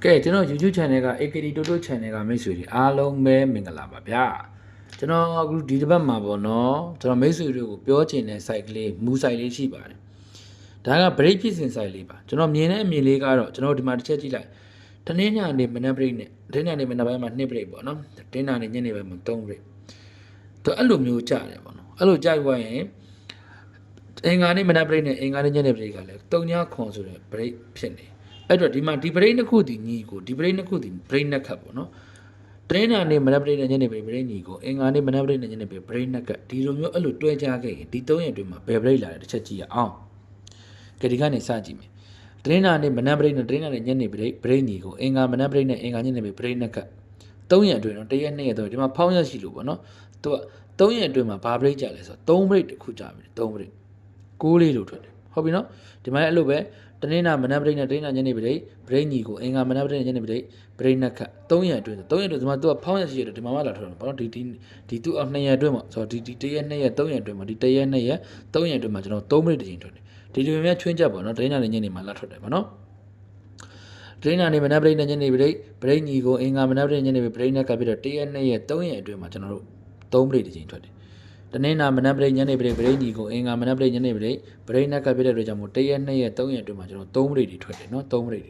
ကဲကျွန်တော် YouTube channel က AKD Toto channel ကမိတ်ဆွေတွေအားလုံးပဲမင်္ဂလာပါဗျာကျွန်တော်အခုဒီတစ်ပတ်မှာပေါ့နော်ကျွန်တော်မိတ်ဆွေတွေကိုပြောချင်တဲ့ site ကလေးမူ site လေးရှိပါတယ်ဒါက break ဖြစ်စဉ် site လေးပါကျွန်တော်မြင်တဲ့အမြင်လေးကတော့ကျွန်တော်ဒီမှာတစ်ချက်ကြည့်လိုက်တနင်္လာနေ့မနက် break နဲ့တနင်္လာနေ့မနက်ပိုင်းမှာ2 break ပေါ့နော်တနင်္လာနေ့ညနေပိုင်းမှာ3 break သူအဲ့လိုမျိုးကြာတယ်ပေါ့နော်အဲ့လိုကြာသွားရင်အင်္ဂါနေ့မနက် break နဲ့အင်္ဂါနေ့ညနေ break ကလည်း3ညခွန်ဆိုတဲ့ break ဖြစ်နေအဲ့တော့ဒီမှာဒီ break နှစ်ခုတည်ညီကိုဒီ break နှစ်ခုတည် break နှစ်ခတ်ပေါ့နော်တနင်္လာနေ့မနက် break နဲ့ညနေ break ညီကိုအင်္ဂါနေ့မနက် break နဲ့ညနေ break နှစ်ခတ်ဒီလိုမျိုးအဲ့လိုတွဲကြခဲ့ရင်ဒီ3ရက်အတွင်းမှာဘယ် break လာတယ်တစ်ချက်ကြည့်ရအောင်ကဲဒီကနေစကြည့်မယ်တနင်္လာနေ့မနက် break နဲ့တနင်္လာနေ့ညနေ break ညီကိုအင်္ဂါမနက် break နဲ့အင်္ဂါညနေ break နှစ်ခတ်3ရက်အတွင်းတော့1ရက်2ရက်တော့ဒီမှာဖောင်းရရှိလို့ပေါ့နော်သူက3ရက်အတွင်းမှာဘာ break ကြလဲဆိုတော့3 break တစ်ခုကြပြီ3 break 6လေးလို့ထွက်တယ်ဟုတ်ပြီနော်ဒီမှာအဲ့လိုပဲတနင်္လာမနက် break နဲ့တနင်္လာညနေ break ညီကိုအင်္ဂါမနက် break နဲ့ညနေ break နှစ်ခတ်3ရက်အတွင်း3ရက်အတွင်းဒီမှာသူကဖောင်းရရှိရတယ်ဒီမှာမှလာထွက်တယ်ပေါ့နော်ဒီသူ2ရက်အတွင်းမှာဆိုတော့ဒီ1ရက်2ရက်3ရက်အတွင်းမှာဒီ1ရက်2ရက်3ရက်အတွင်းမှာကျွန်တော်3 break တစ်ချိန်ထွက်တယ်ဒီလိုမျိုးချွင်းချက်ပေါ့နော်တနင်္လာနေ့ညနေမှာလာထွက်တယ်ပေါ့နော်တနင်္လာနေ့မနက် break နဲ့ညနေ break ညီကိုအင်္ဂါမနက် break ညနေ break နှစ်ခတ်ပြီးတော့1ရက်2ရက်3ရက်အတွင်းမှာကျွန်တော်တို့3 break တစ်ချိန်ထွက်တယ်တနင်္လာမနက် break ညနေ break ညီကိုအင်္ဂါမနက် break ညနေ break နှစ်ကပ်ပြတဲ့အတွက်ကြောင့်မို့1ရက်2ရက်3ရက်အတွင်းမှာကျွန်တော်3 break တွေထွက်တယ်နော်3 break တွ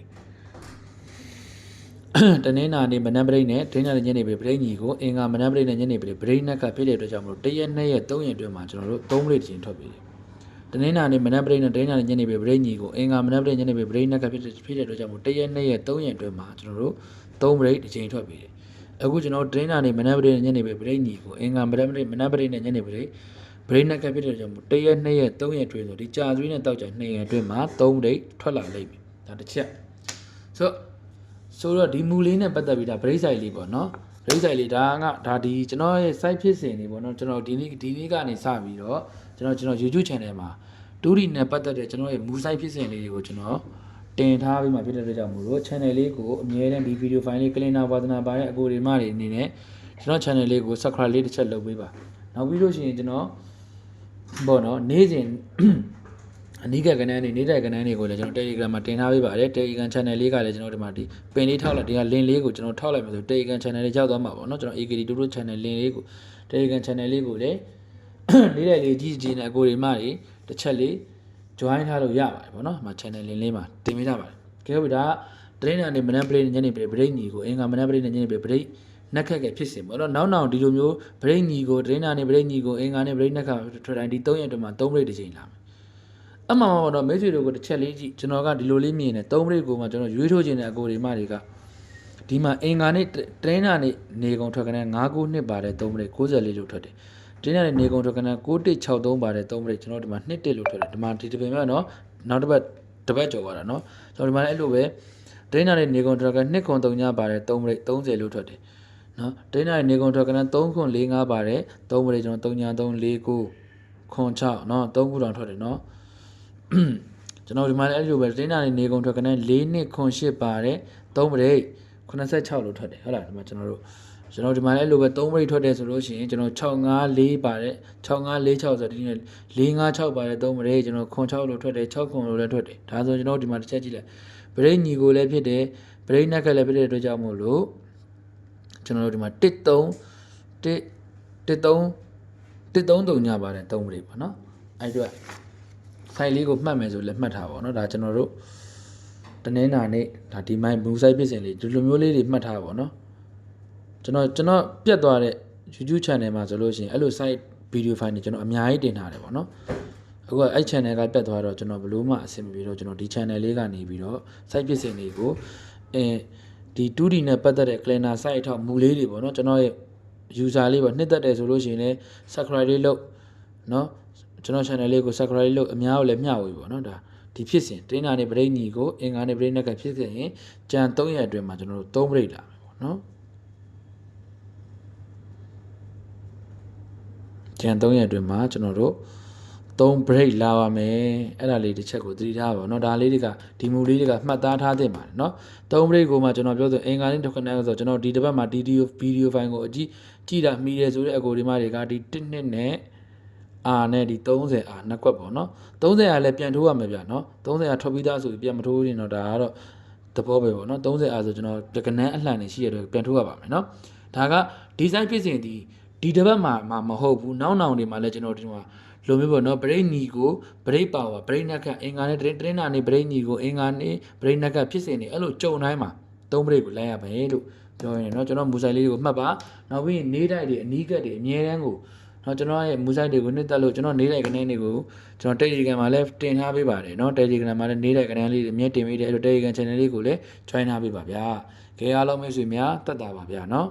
ေတနင်္လာနေ့မနက် break နဲ့တနင်္လာနေ့ညနေ break ညီကိုအင်္ဂါမနက် break နဲ့ညနေ break နှစ်ကပ်ပြတဲ့အတွက်ကြောင့်မို့1ရက်2ရက်3ရက်အတွင်းမှာကျွန်တော်တို့3 break တစ်ချိန်ထွက်ပြီတနင်္လာနေ့မနက် break နဲ့တနင်္လာနေ့ညနေ break ညီကိုအင်္ဂါမနက် break ညနေ break နှစ်ကပ်ပြတဲ့အတွက်ကြောင့်မို့1ရက်2ရက်3ရက်အတွင်းမှာကျွန်တော်တို့3 break တစ်ချိန်ထွက်ပြီအခုကျွန်တော်တနင်္လာနေ့မနက် break နဲ့ညနေ break ညီကိုအင်္ဂါမနက် break နဲ့ညနေ break နှစ်ကပ်ပြတဲ့ကြောင့်1ရက်2ရက်3ရက်အတွင်းဆိုဒီကြာသွေးနဲ့တောက်ကြ2ရက်အတွင်းမှာ3 break ထွက်လာလိမ့်မယ်ဒါတစ်ချက်ဆိုတော့ဒီမူလေးနဲ့ပတ်သက်ပြီးဒါ break site လေးပေါ့နော် break site လေးဒါဒီကျွန်တော်ရဲ့ site ဖြစ်စဉ်လေးပေါ့နော်ကျွန်တော်ဒီနေ့ကနေစပြီးတော့ကျွန်တော် YouTube channel မှာ2D နဲ့ပတ်သက်တဲ့ကျွန်တော်ရဲ့မူ site ဖြစ်စဉ်လေးတွေကိုကျွန်တော်တင်ထားပြီးမှဖြစ်တဲ့အတွက်ကြောင့်မို့လို့ channel လေးကိုအမြဲတမ်းဒီ video file လေး cleaner ဝါသနာပါတဲ့အကိုတွေမတွေအနေနဲ့ကျွန်တော် channel လေးကို subscribe လေးတစ်ချက်လုပ်ပေးပါနောက်ပြီးလို့ရှိရင်ကျွန်တော်ပေါ့နော်နေ့စဉ်အနိကကဏ္ဍနေနေတဲ့ကဏ္ဍတွေကိုလည်းကျွန်တော် Telegram မှာတင်ထားပေးပါတယ် Telegram channel လေးကလည်းကျွန်တော်ဒီမှာဒီပင်လေးထောက်လိုက်ဒီက link လေးကိုကျွန်တော်ထောက်လိုက်မယ်ဆို Telegram channel လေးရောက်သွားမှာပေါ့နော်ကျွန်တော် AKD Toto channel link လေးကို Telegram channel လေးကိုလည်းလေးလေးကြီးကြီးနဲ့အကိုတွေမတွေတစ်ချက်လေး join ထားလို့ရပါတယ်ပေါ့နော်ဒီမှာ channel link လေးမှာတင်ပေးထားပါတယ်ကဲဟုတ်ပြီဒါကတနင်္လာနေ့မနက် break ညနေ break ညီကိုအင်္ဂါမနက် break ညနေ breakနက်ခက်ဖြစ်စဉ်ပေါ့နော်နောက်ဒီလိုမျိုး break ညီကိုတနင်္လာနေ့ break ညီကိုအင်္ဂါနေ့ break နက်ခက်ထွက်တိုင်းဒီ3ရက်အတွင်းမှာ3 break တစ်ချိန်လာမယ်အမှန်ပါတော့မိတ်ဆွေတို့ကိုတစ်ချက်လေးကြည့်ကျွန်တော်ကဒီလိုလေးမြင်တယ်3 break ကိုမှကျွန်တော်ရွေးထိုးခြင်းတဲ့အကိုတွေမတွေကဒီမှာအင်္ဂါနေ့တနင်္လာနေ့နေကုန်ထွက်ကနေ9-9နှစ်ပါတဲ့3 break 94လို့ထွက်တယ်တနင်္လာနေ့နေကုန်ထွက်ကနေ9163ပါတဲ့3 break ကျွန်တော်ဒီမှာ21လို့ထွက်တယ်ဒီမှာဒီတစ်ပင်မှာနော်နောက်တစ်ပတ်ကျော်သွားတာနော်ကျွန်တော်ဒီမှာလည်းအဲ့လိုပဲတနင်္လာနေ့နေကုန်ထွက်ကနေ2.3ညပါတဲ့3 break 30လို့ထွက်တယ်နော်တနင်္လာနေ့နေကုန်ထွက်ကနေ3.45ပါတဲ့3 break ကျွန်တော်3.349ခွန်6နော်3ခုတောင်ထွက်တယ်နော်ကျွန်တော်ဒီမှာလည်းအဲ့လိုပဲတနင်္လာနေ့နေကုန်ထွက်ကနေ4.8ပါတဲ့3 break 86လို့ထွက်တယ်ဟုတ်လားဒီမှာကျွန်တော်ဒီမှာလည်းအဲ့လိုပဲ3 break ထွက်တယ်ဆိုလို့ရှိရင်ကျွန်တော်654ပါတဲ့6546ဆိုတော့ဒီနေ့456ပါတဲ့3 break ကျွန်တော်ခွန်6လို့ထွက်တယ်6ခွန်လို့လည်းထွက်တယ်ဒါဆိုကျွန်တော်ဒီမှာတစ်ချက်ကြည့်လိုက် break ညီကိုလည်းဖြစ်တယ် break နက်ကလည်းဖြစ်တဲ့အတွက်ကြောင့်မို့လို့ကျွန်တော်တို့ဒီမှာ133ညပါတယ်3 break ပေါ့နော်အဲ့တော့ site လေးကိုမှတ်မယ်ဆိုလည်းမှတ်ထားပါတော့ဒါကျွန်တော်တို့တနင်္လာနေ့ဒါဒီမိုင်း blue site ဖြစ်စဉ်လေးဒီလိုမျိုးလေးတွေမှတ်ထားပါတော့ကျွန်တော်ပြတ်သွားတဲ့ YouTube channel မှာဆိုလို့ရှိရင်အဲ့လို site video file တွေကျွန်တော်အများကြီးတင်ထားတယ်ပေါ့နော်အခုကအဲ့ channel ကပြတ်သွားတော့ကျွန်တော်ဘလို့မှအဆင်မပြေတော့ကျွန်တော်ဒီ channel လေးကနေပြီးတော့ site ဖြစ်စဉ်တွေကိုဒီ 2D နဲ့ပတ်သက်တဲ့ cleaner site အထောက်မူလေးတွေပေါ့နော်ကျွန်တော်ရဲ့ user လေးပေါ့နှစ်သက်တယ်ဆိုလို့ရှိရင်လည်း subscribe လေးလုပ်နော်ကျွန်တော် channel လေးကို subscribe လုပ်အများကိုလည်းမျှဝေပေါ့နော်ဒါဒီဖြစ်စဉ်တင်းနာနေ break ညီကိုအင်္ဂါနေ့ break နက်ကဖြစ်စဉ်ရင်ကြံ3ရက်အတွင်းမှာကျွန်တော်တို့3 break လာမယ်ပေါ့နော်ကြံ3ရက်အတွင်းမှာကျွန်တော်တို့3 break လာပါမယ်အဲ့ဒါလေးတစ်ချက်ကိုသတိထားပါเนาะဒါလေးတွေကဒီမူလေးတွေကမှတ်သားထားသင့်ပါတယ်เนาะ3 break ကိုမှကျွန်တော်ပြောဆိုအင်္ဂါနေ့တစ်ခဏဆိုကျွန်တော်ဒီတစ်ပတ်မှာ video file ကိုကြည့်တာမိတယ်ဆိုတဲ့အကိုဒီမတွေကဒီ1နှစ်နဲ့နဲ့ဒီ30နှစ်ကွက်ပေါ့เนาะ30လည်းပြန်ထိုးရမယ်ဗျเนาะ30ထွက်ပြီးသားဆိုပြီးပြန်မထိုးရင်တော့ဒါကတော့ သဘောပဲပေါ့နော်30အားဆိုကျွန်တော်ကနန်းအလှန်နေရှိရတော့ပြန်ထုတ်ရပါမယ်နော်ဒါကဒီဇိုင်းဖြစ်စဉ်ဒီတစ်ပတ်မှာမဟုတ်ဘူးနောက်တွေမှာလည်းကျွန်တော်ဒီမှာလိုမျိုးပေါ့နော်ဗရိတ်ညီကိုဗရိတ်ပါဝါဗရိတ်နက်ခတ်အင်္ဂါနဲ့တရင်းနာနေဗရိတ်ညီကိုအင်္ဂါနဲ့ဗရိတ်နက်ခတ်ဖြစ်စဉ်နေအဲ့လိုကြုံတိုင်းမှာ3ဗရိတ်ကိုလိုက်ရပါရဲ့လို့ပြောရင်เนาะကျွန်တော်မူဆိုင်လေးတွေကိုမှတ်ပါနောက်ပြီးနေတိုက်တွေအနီးကပ်တွေအမြဲတမ်းကိုเนาะကျွန်တော်ရဲ့မူဆိုင်တွေကိုနှစ်သက်လို့ကျွန်တော်နေတိုက်ကနေတွေကိုကျွန်တော် Telegram မှာလည်းတင်ထားပေးပါတယ်เนาะ Telegram မှာလည်းနေတိုက်ကနေလေးတွေအမြဲတင်ပေးတယ်အဲ့လို Telegram channel လေးကိုလည်း join ထားပေးပါဗျာခဲအားလုံးမိတ်ဆွေများတက်တာပါဗျာเนาะ